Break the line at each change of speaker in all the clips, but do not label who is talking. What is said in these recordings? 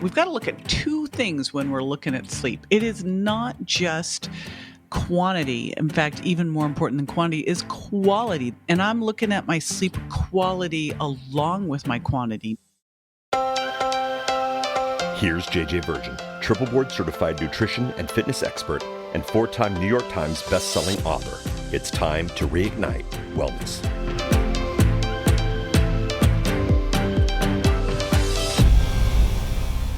We've got to look at two things when we're looking at sleep. It is not just quantity. In fact, even more important than quantity is quality. And I'm looking at my sleep quality along with my quantity.
Here's JJ Virgin, triple board certified nutrition and fitness expert and 4-time New York Times best-selling author. It's time to reignite wellness.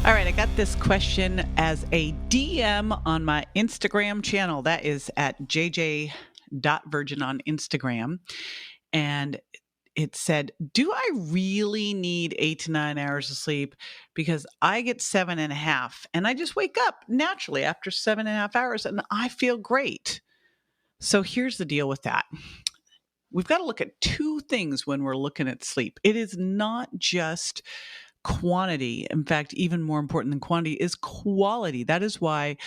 All right, I got this question as a DM on my Instagram channel. That is at jj.virgin on Instagram. And it said, do I really need 8 to 9 hours of sleep? Because I get 7.5 and I just wake up naturally after 7.5 hours and I feel great. So here's the deal with that. We've got to look at two things when we're looking at sleep. It is not just quantity. In fact, even more important than quantity is quality. That is why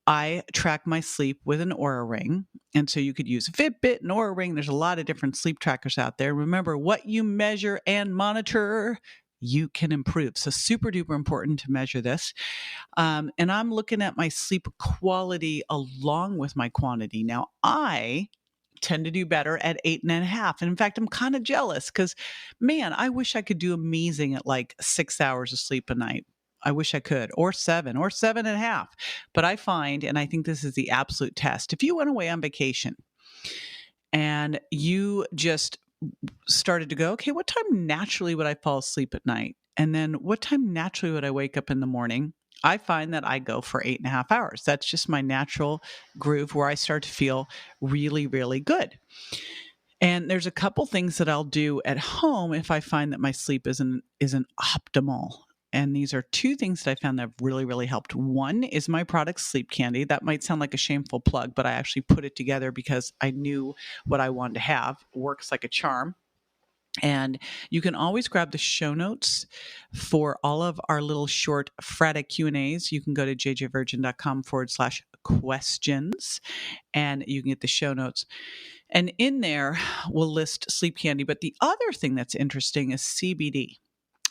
I track my sleep with an Oura Ring. And so you could use a Fitbit, an Oura Ring. There's a lot of different sleep trackers out there. Remember, what you measure and monitor, you can improve. So super duper important to measure this. And I'm looking at my sleep quality along with my quantity. Now, I tend to do better at 8.5. And in fact, I'm kind of jealous because, man, I wish I could do amazing at like 6 hours of sleep a night. I wish I could, or 7, or 7.5. But I find, and I think this is the absolute test, if you went away on vacation and you just started to go, okay, what time naturally would I fall asleep at night? And then what time naturally would I wake up in the morning? I find that I go for 8.5 hours. That's just my natural groove where I start to feel really, really good. And there's a couple things that I'll do at home if I find that my sleep isn't optimal. And these are two things that I found that have really, really helped. One is my product Sleep Candy. That might sound like a shameful plug, but I actually put it together because I knew what I wanted to have. It works like a charm. And you can always grab the show notes for all of our little short Friday Q&As. You can go to jjvirgin.com/questions and you can get the show notes. And in there, we'll list Sleep Candy. But the other thing that's interesting is CBD.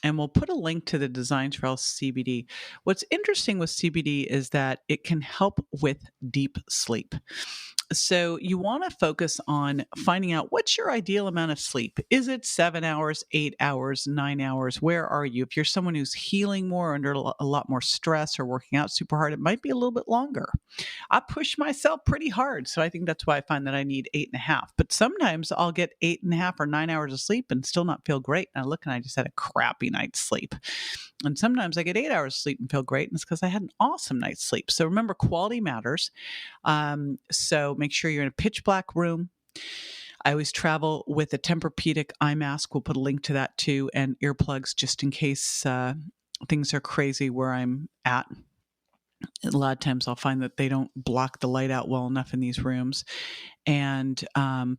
And we'll put a link to the Designs for Health CBD. What's interesting with CBD is that it can help with deep sleep. So you want to focus on finding out what's your ideal amount of sleep. Is it 7 hours, 8 hours, 9 hours? Where are you? If you're someone who's healing more, under a lot more stress or working out super hard, it might be a little bit longer. I push myself pretty hard. So I think that's why I find that I need 8.5. But sometimes I'll get 8.5 or 9 hours of sleep and still not feel great. And I look and I just had a crappy night's sleep. And sometimes I get 8 hours of sleep and feel great. And it's because I had an awesome night's sleep. So remember, quality matters. So make sure you're in a pitch black room. I always travel with a Tempur-Pedic eye mask. We'll put a link to that too, and earplugs just in case things are crazy where I'm at. A lot of times I'll find that they don't block the light out well enough in these rooms. And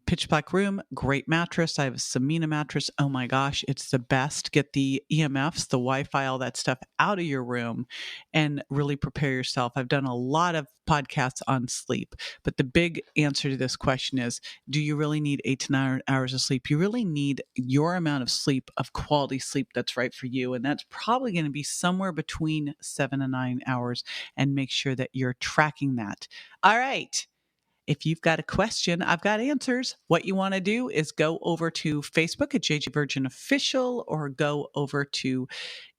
pitch black room, great mattress. I have a Samina mattress. Oh my gosh, it's the best. Get the EMFs, the Wi-Fi, all that stuff out of your room and really prepare yourself. I've done a lot of podcasts on sleep, but the big answer to this question is, do you really need 8 to 9 hours of sleep? You really need your amount of sleep, of quality sleep that's right for you. And that's probably going to be somewhere between 7 and 9 hours, and make sure that you're tracking that. All right. If you've got a question, I've got answers. What you want to do is go over to Facebook at JJ Virgin Official, or go over to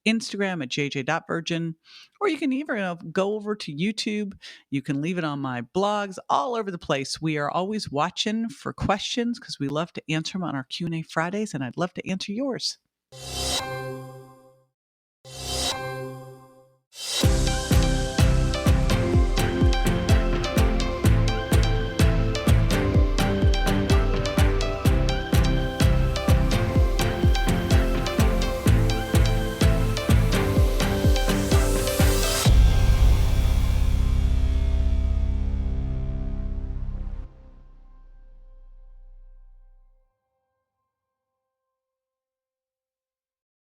Instagram at jj.virgin, or you can even go over to YouTube. You can leave it on my blogs, all over the place. We are always watching for questions because we love to answer them on our Q&A Fridays, and I'd love to answer yours.